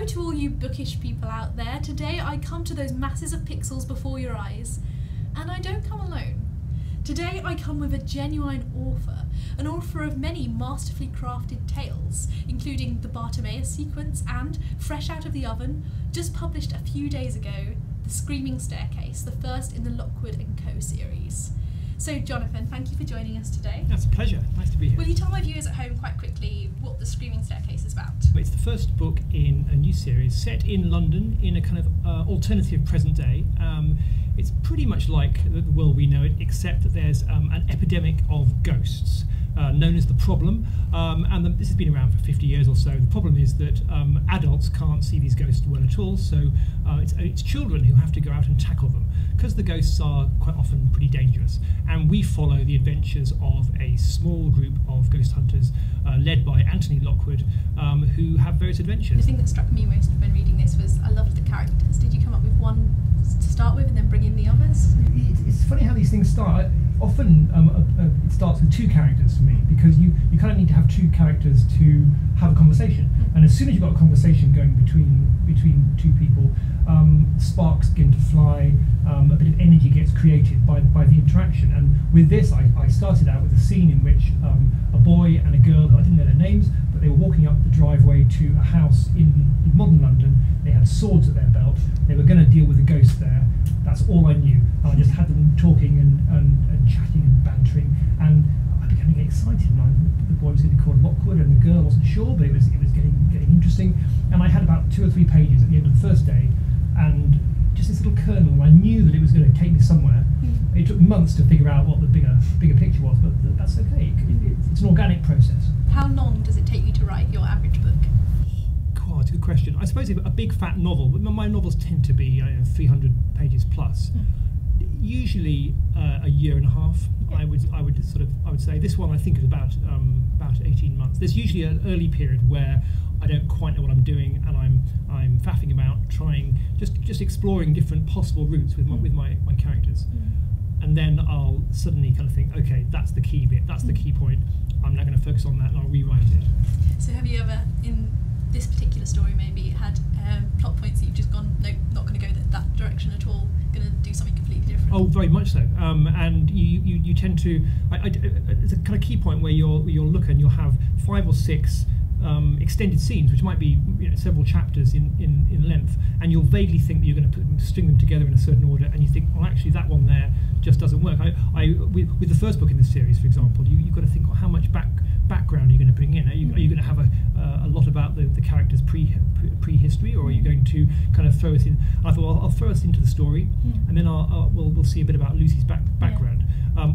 to all you bookish people out there. Today I come to those masses of pixels before your eyes, and I don't come alone. Today I come with a genuine author, an author of many masterfully crafted tales, including the Bartimaeus sequence and, fresh out of the oven, just published a few days ago, The Screaming Staircase, the first in the Lockwood and Co series. So Jonathan, thank you for joining us today. That's a pleasure, nice to be here. Will you tell my viewers at home quite quickly what The Screaming Staircase is about? It's the first book in a new series set in London in a kind of alternative present day. It's pretty much like the world we know it, except that there's an epidemic of ghosts known as The Problem, and this has been around for 50 years or so. The problem is that adults can't see these ghosts well at all, so it's children who have to go out and tackle them, because the ghosts are quite often pretty dangerous. And we follow the adventures of a small group of ghost hunters led by Anthony Lockwood, who have various adventures. The thing that struck me most when reading this was I loved the characters. Did you come up with one to start with and then bring in the others? It's funny how these things start. Often it starts with two characters for me, because you kind of need to have two characters to have a conversation. And as soon as you've got a conversation going between two people, sparks begin to fly, a bit of energy gets created by the interaction. And with this, I started out with a scene in which a boy and a girl, who I didn't know their names, but they were walking up the driveway to a house in modern London. They had swords at their belt. They were going to deal with a ghost there. That's all I knew. And I just had them talking and chatting and bantering, and I began to get excited. And the boy was going to be called Lockwood, and the girl wasn't sure, but it was getting interesting. And I had about 2 or 3 pages at the end of the first day, and just this little kernel, and I knew that it was going to take me somewhere. It took months to figure out what the bigger picture was, but that's okay. It's an organic process. How long does it take you to write your average book? God, it's a good question. I suppose a big fat novel, but my novels tend to be 300 pages plus. Usually a year and a half. I would say this one I think is about 18 months. There's usually an early period where I don't quite know what I'm doing, and I'm faffing about, trying just exploring different possible routes with my characters. And then I'll suddenly kind of think, okay, that's the key bit, that's the key point. I'm now going to focus on that, and I'll rewrite it. So have you ever, in this particular story maybe, had plot points that you've just gone, no, not going to go that direction at all, going to do something completely different? Oh, very much so. And you tend to, it's a kind of key point where you'll look and you'll have 5 or 6 extended scenes, which might be several chapters in length, and you'll vaguely think that you're going to string them together in a certain order, and you think, well, actually that one there just doesn't work. With the first book in this series, for example, you've got to think, well, how much background are you going to bring in? Are you going to have a lot about the characters' prehistory, or are you going to kind of throw us in? I thought, well, I'll throw us into the story, and then we'll see a bit about Lucy's background,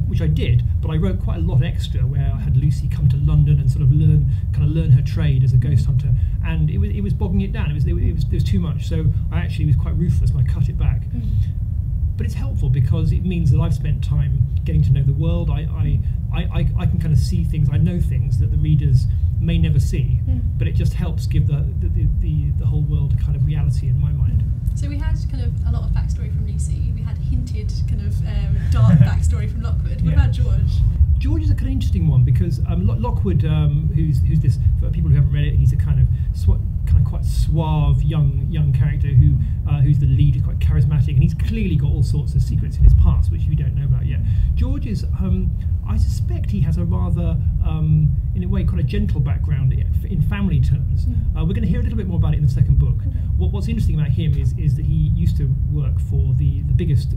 which I did, but I wrote quite a lot extra where I had Lucy come to London and sort of learn her trade as a ghost hunter, and it was bogging it down. It was too much, so I actually was quite ruthless and I cut it back. But it's helpful because it means that I've spent time getting to know the world. I can kind of see things, I know things that the readers may never see, but it just helps give the whole world a kind of reality in my mind. So we had kind of a lot of backstory from Lucy, we had hinted kind of dark backstory from Lockwood. What about George? George is a kind of interesting one, because Lockwood, who's this, for people who haven't read it, he's a kind of quite suave young character who's the lead, who's quite charismatic, and he's clearly got all sorts of secrets in his past which we don't know about yet. George is, I suspect he has a rather, in a way, quite a gentle background in family terms. We're going to hear a little bit more about it in the second book. What's interesting about him is that he used to work for the biggest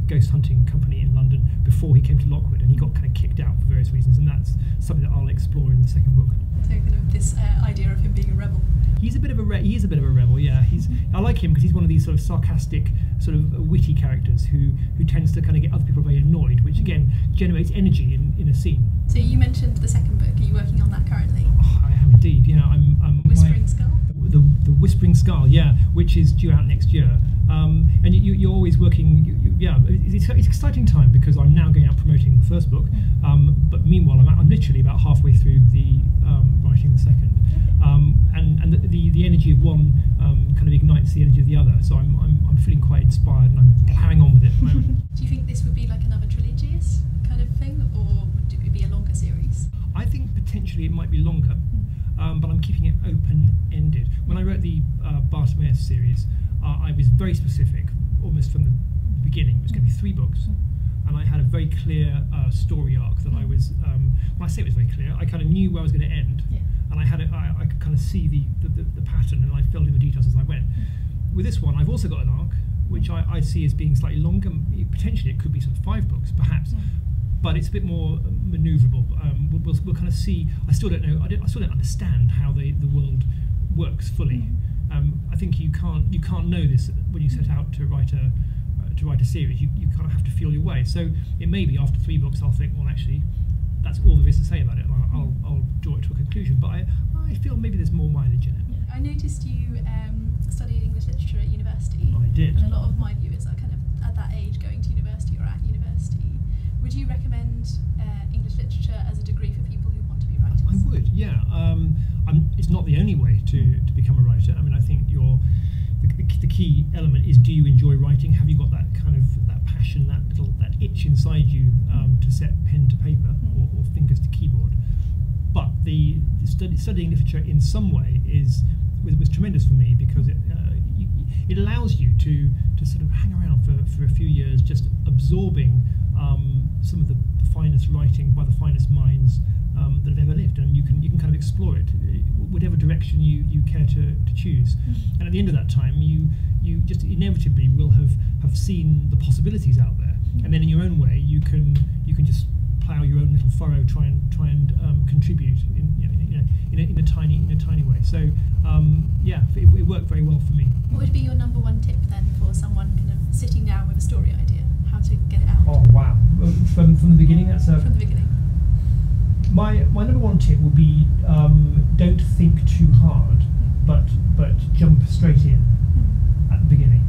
ghost hunting company in London before he came to Lockwood, and he got kind of kicked out for various reasons, and that's something that I'll explore in the second book. So kind of this idea of him being a rebel. He is a bit of a rebel, yeah. I like him because he's one of these sort of sarcastic, sort of witty characters who tends to kind of get other people very annoyed, which again generates energy in a scene. So you mentioned the second book. Are you working on that currently? Oh, I am indeed. Yeah, I'm Whispering Skull. The Whispering Skull, yeah, which is due out next year. And you're always working. It's an exciting time because I'm now going out promoting the first book. But meanwhile, I'm literally about halfway through the writing the second. And the energy of one kind of ignites the energy of the other. So I'm feeling quite inspired, and I'm plowing on with it at the moment. Do you think this would be like another trilogy kind of thing, or would it be a longer series? I think potentially it might be longer. but I'm keeping it open-ended. When I wrote the Bartimaeus series, I was very specific, almost from the beginning. It was going to be 3 books, and I had a very clear story arc that I was. When I say it was very clear, I kind of knew where I was going to end, and I could kind of see the pattern, and I filled in the details as I went. With this one, I've also got an arc, which I see as being slightly longer. Potentially, it could be sort of 5 books, perhaps. But it's a bit more manoeuvrable. We'll kind of see. I still don't know. I still don't understand how the world works fully. I think you can't know this when you set out to write a series. You kind of have to feel your way. So it may be after 3 books I'll think, well, actually, that's all there is to say about it. I'll draw it to a conclusion. But I feel maybe there's more mileage in it. I noticed you studied English literature at university. I did. And a lot of my viewers are kind of at that age, going to university or at university. Would you recommend English literature as a degree for people who want to be writers? I would, yeah. It's not the only way to become a writer. I mean, I think the key element is, do you enjoy writing? Have you got that kind of that passion, that itch inside you to set pen to paper or fingers to keyboard? But the studying literature in some way was tremendous for me, because it allows you to sort of hang around for a few years, just absorbing some of the finest writing by the finest minds that have ever lived, and you can kind of explore it, whatever direction you care to choose. And at the end of that time, you just inevitably will have seen the possibilities out there, and then in your own way, you can just plough your own little furrow, try and contribute in a tiny way. So it worked very well for me. What would be your number 1 tip then for someone kind of sitting down with a story idea? How to get it out? Oh wow! From the beginning, from the beginning. My number 1 tip would be, don't think too hard, but jump straight in at the beginning.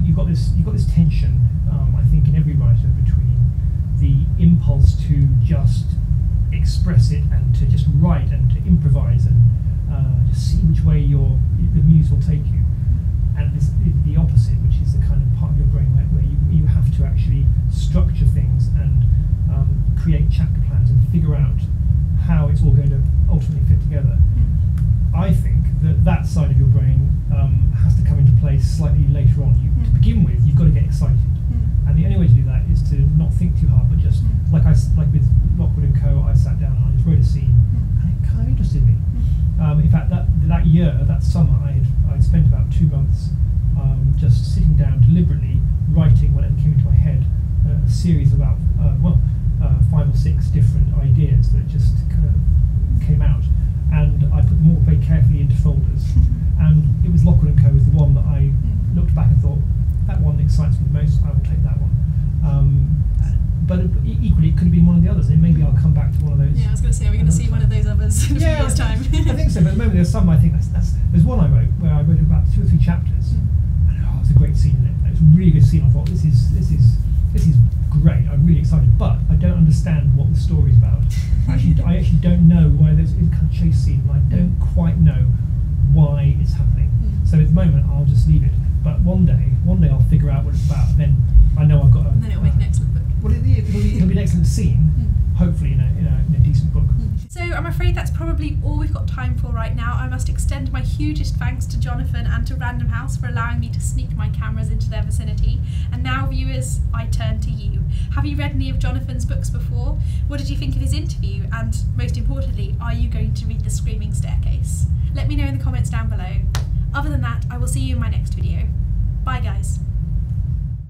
You've got this tension, I think, in every writer, between the impulse to just express it and to just write and to improvise and just see which way the muse will take you, and the opposite, which is the kind of part of your brain where you have to actually structure things and create chapter plans and figure out how it's all going to ultimately fit together. I think that side of your brain has to come into play slightly later on. To begin with, you've got to get excited, and the only way to do that is to not think too hard, but just like with Lockwood and Co. I sat down and I just wrote a scene, and it kind of interested me. In fact, that summer, I'd spent about 2 months just sitting down deliberately writing whatever came into my head, a series of about 5 or 6 different ideas that just kind of came out, and I put them all very carefully into folders. And it was Lockwood and Co. was the one that I looked back and thought, that one excites me the most, I will take that one. But equally, it could have been one of the others, and maybe I'll come back to one of those. Yeah, I was going to say, are we going to see one of those others in a few years' time? I think so, but at the moment there's some, I think there's one I wrote where I wrote about 2 or 3 chapters, and it was a great scene in it. It was a really good scene. I thought, this is great. I'm really excited, but I don't understand what the story's about. I actually don't know why there's a kind of chase scene, and I don't quite know why it's happening. So at the moment, I'll just leave it. But one day I'll figure out what it's about. Then I know I've got. And then it'll make an excellent book. Well, it'll be an excellent scene, hopefully in a decent book. So I'm afraid that's probably all we've got time for right now. I must extend my hugest thanks to Jonathan and to Random House for allowing me to sneak my cameras into their vicinity. And now, viewers, I turn to you. Have you read any of Jonathan's books before? What did you think of his interview? And most importantly, are you going to read The Screaming Staircase? Let me know in the comments down below. Other than that, I will see you in my next video. Bye, guys.